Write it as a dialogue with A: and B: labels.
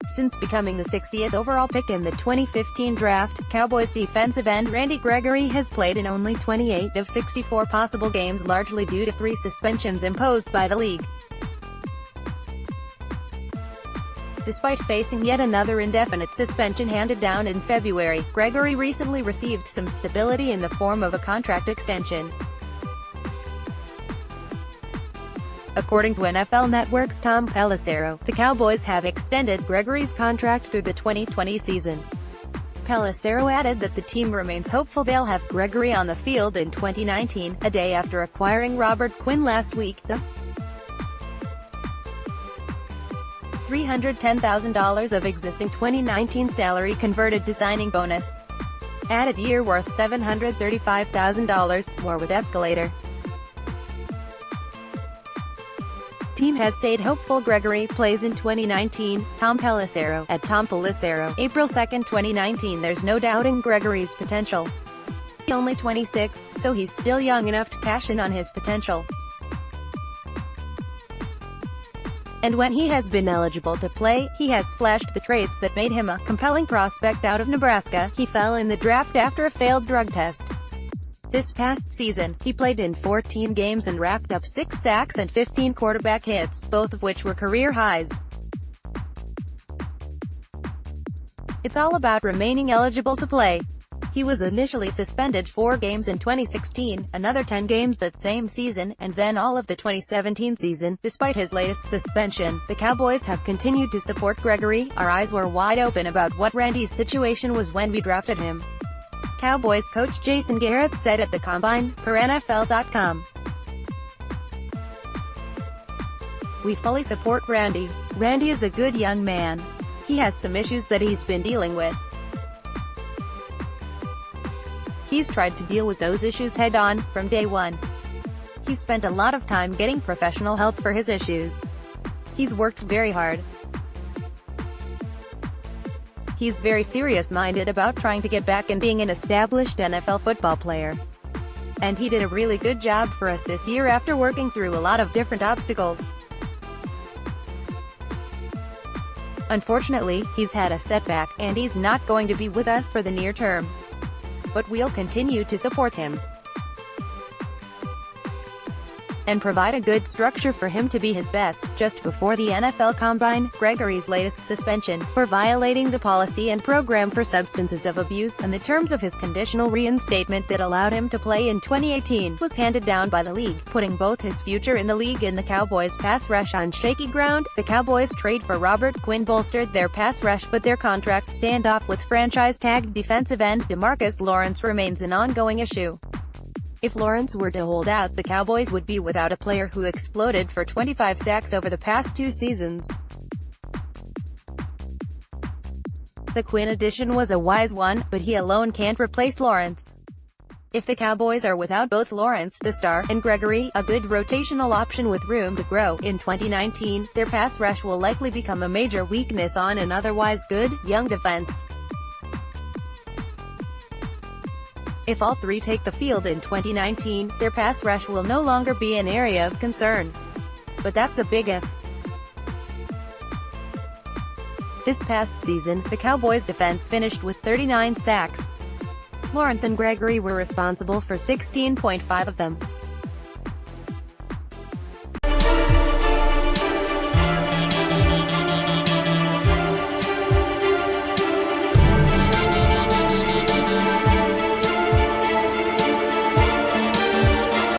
A: Since becoming the 60th overall pick in the 2015 draft, Cowboys defensive end Randy Gregory has played in only 28 of 64 possible games, largely due to 3 suspensions imposed by the league. Despite facing yet another indefinite suspension handed down in February, Gregory recently received some stability in the form of a contract extension. According to NFL Network's Tom Pelissero, the Cowboys have extended Gregory's contract through the 2020 season. Pelissero added that the team remains hopeful they'll have Gregory on the field in 2019, a day after acquiring Robert Quinn last week. The $310,000 of existing 2019 salary converted to signing bonus. Added year worth $735,000, more with escalator. Team has stayed hopeful Gregory plays in 2019. Tom Pelissero, at Tom Pelissero, April 2, 2019. There's no doubting Gregory's potential. He's only 26, so he's still young enough to cash in on his potential. And when he has been eligible to play, he has flashed the traits that made him a compelling prospect out of Nebraska. He fell in the draft after a failed drug test. This past season, he played in 14 games and racked up 6 sacks and 15 quarterback hits, both of which were career highs. It's all about remaining eligible to play. He was initially suspended 4 games in 2016, another 10 games that same season, and then all of the 2017 season. Despite his latest suspension, the Cowboys have continued to support Gregory. Our eyes were wide open about what Randy's situation was when we drafted him. Cowboys coach Jason Garrett said at the Combine, per NFL.com. We fully support Randy. Randy is a good young man. He has some issues that he's been dealing with. He's tried to deal with those issues head-on, from day one. He's spent a lot of time getting professional help for his issues. He's worked very hard. He's very serious-minded about trying to get back and being an established NFL football player. And he did a really good job for us this year after working through a lot of different obstacles. Unfortunately, he's had a setback, and he's not going to be with us for the near term. But we'll continue to support him and provide a good structure for him to be his best. Just before the NFL Combine, Gregory's latest suspension, for violating the policy and program for substances of abuse, and the terms of his conditional reinstatement that allowed him to play in 2018, was handed down by the league, putting both his future in the league and the Cowboys' pass rush on shaky ground. The Cowboys' trade for Robert Quinn bolstered their pass rush, but their contract standoff with franchise-tagged defensive end DeMarcus Lawrence remains an ongoing issue. If Lawrence were to hold out, the Cowboys would be without a player who exploded for 25 sacks over the past 2 seasons. The Quinn addition was a wise one, but he alone can't replace Lawrence. If the Cowboys are without both Lawrence, the star, and Gregory, a good rotational option with room to grow, in 2019, their pass rush will likely become a major weakness on an otherwise good, young defense. If all 3 take the field in 2019, their pass rush will no longer be an area of concern. But that's a big if. This past season, the Cowboys' defense finished with 39 sacks. Lawrence and Gregory were responsible for 16.5 of them.